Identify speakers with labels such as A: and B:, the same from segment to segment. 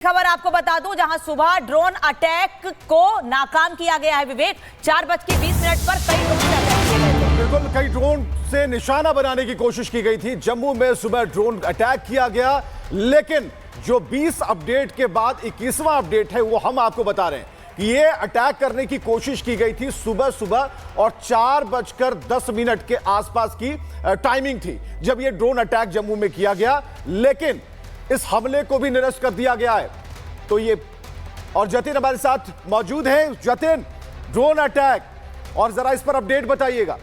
A: खबर आपको बता दूं, जहां सुबह ड्रोन अटैक को नाकाम किया गया है। विवेक, 4:20 पर कई ड्रोन से अटैक किए गए थे।
B: बिल्कुल, कई ड्रोन से निशाना बनाने की कोशिश की गई थी। जम्मू में सुबह ड्रोन अटैक किया गया, लेकिन जो 20 अपडेट के बाद 21वां अपडेट है वो हम आपको बता रहे हैं कि ये अटैक करने की कोशिश की गई थी सुबह सुबह और 4:10 के आसपास की टाइमिंग थी जब ये ड्रोन अटैक जम्मू में किया गया, लेकिन इस हमले को भी निरस्त कर दिया गया है। तो ये और जतिन हमारे साथ मौजूद हैं। जतिन, ड्रोन अटैक और जरा इस पर अपडेट बताइएगा।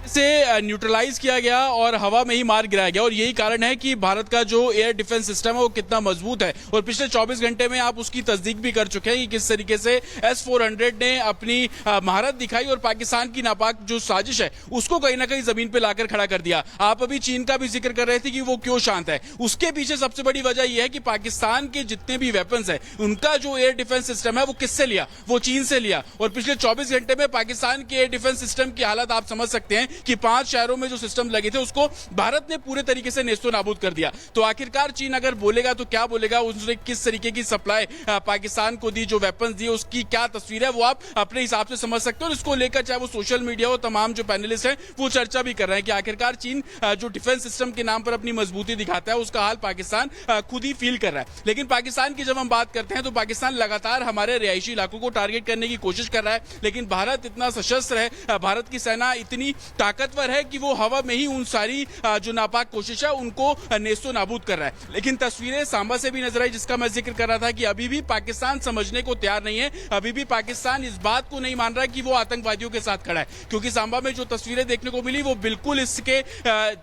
C: से न्यूट्रलाइज किया गया और हवा में ही मार गिराया गया, और यही कारण है कि भारत का जो एयर डिफेंस सिस्टम है वो कितना मजबूत है। और पिछले 24 घंटे में आप उसकी तस्दीक भी कर चुके हैं कि किस तरीके से S-400 ने अपनी महारत दिखाई और पाकिस्तान की नापाक जो साजिश है उसको कहीं ना कहीं जमीन पे लाकर खड़ा कर दिया। आप अभी चीन का भी जिक्र कर रहे थे कि वो क्यों शांत है। उसके पीछे सबसे बड़ी वजह यह है कि पाकिस्तान के जितने भी वेपन्स है उनका जो एयर डिफेंस सिस्टम है वो किससे लिया, वो चीन से लिया। और पिछले 24 घंटे में पाकिस्तान के एयर डिफेंस सिस्टम की हालत आप समझ सकते हैं कि 5 शहरों में जो सिस्टम लगे थे उसको भारत ने पूरे तरीके से नेस्तो नाबूद कर दिया। तो आखिरकार चीन अगर बोलेगा तो क्या बोलेगा, उसने किस तरीके की सप्लाई पाकिस्तान को दी, जो वेपन्स दी, उसकी क्या तस्वीर है वो आप अपने हिसाब से समझ सकते हो। और इसको लेकर चाहे वो सोशल मीडिया हो, तमाम जो पैनलिस्ट हैं वो चर्चा भी कर रहे हैं कि आखिरकार चीन जो डिफेंस सिस्टम के नाम पर अपनी मजबूती दिखाता है उसका हाल पाकिस्तान खुद ही फील कर रहा है। लेकिन पाकिस्तान की जब हम बात करते हैं तो पाकिस्तान लगातार हमारे रिहायशी इलाकों को टारगेट करने की कोशिश कर रहा है, लेकिन भारत इतना सशस्त्र है, भारत की सेना इतनी ताकतवर है कि वो हवा में ही उन सारी जो नापाक कोशिश है उनको नेस्तो नाबूद कर रहा है। लेकिन तस्वीरें सांबा से भी नजर आई जिसका मैं जिक्र कर रहा था कि अभी भी पाकिस्तान समझने को तैयार नहीं है, अभी भी पाकिस्तान इस बात को नहीं मान रहा है कि वो आतंकवादियों के साथ खड़ा है। क्योंकि सांबा में जो तस्वीरें देखने को मिली वो बिल्कुल इसके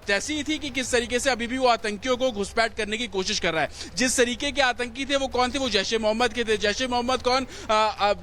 C: जैसी ही थी कि किस तरीके से अभी भी वो आतंकियों को घुसपैठ करने की कोशिश कर रहा है। जिस तरीके के आतंकी थे वो कौन थे, वो जैश ए मोहम्मद के थे। जैश ए मोहम्मद कौन,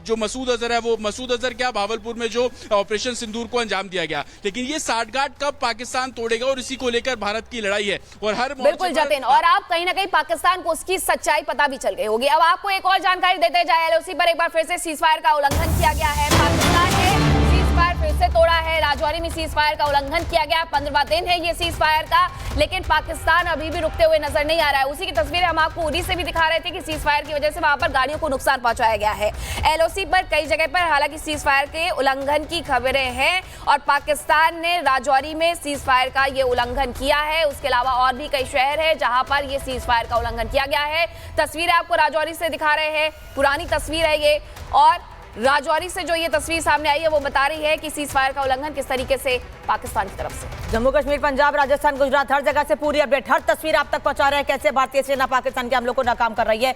C: जो मसूद अजहर है, वो मसूद अजहर क्या भावलपुर में जो ऑपरेशन सिंदूर को अंजाम दिया गया। लेकिन ये साठगांठ कब पाकिस्तान तोड़ेगा, और इसी को लेकर भारत की लड़ाई है। और हर
D: बिल्कुल जतिन, और आप कहीं ना कहीं पाकिस्तान को उसकी सच्चाई पता भी चल गई होगी। अब आपको एक और जानकारी देते जाए, LOC पर एक बार फिर से सीजफायर का उल्लंघन किया गया है। पाकिस्तान ने सीजफायर फिर से तोड़ा है। राजौरी में सीजफायर का उल्लंघन किया गया, 15वां दिन है ये सीजफायर का, लेकिन पाकिस्तान अभी भी रुकते हुए नजर नहीं आ रहा है। उसी की तस्वीरें हम आपको उरी से भी दिखा रहे थे कि सीजफायर की वजह से वहां पर गाड़ियों को नुकसान पहुंचाया गया है। LOC पर कई जगह पर हालांकि सीजफायर के उल्लंघन की खबरें हैं और पाकिस्तान ने राजौरी में सीजफायर का ये उल्लंघन किया है। उसके अलावा और भी कई शहर है जहां पर ये सीजफायर का उल्लंघन किया गया है। तस्वीरें आपको राजौरी से दिखा रहे हैं, पुरानी तस्वीर है ये, और राजौरी से जो ये तस्वीर सामने आई है वो बता रही है कि सीजफायर का उल्लंघन किस तरीके से पाकिस्तान की तरफ से।
A: जम्मू कश्मीर, पंजाब, राजस्थान, गुजरात, हर जगह से पूरी अपडेट, हर तस्वीर आप तक पहुंचा रहे हैं कैसे भारतीय सेना पाकिस्तान के हमलों को नाकाम कर रही है।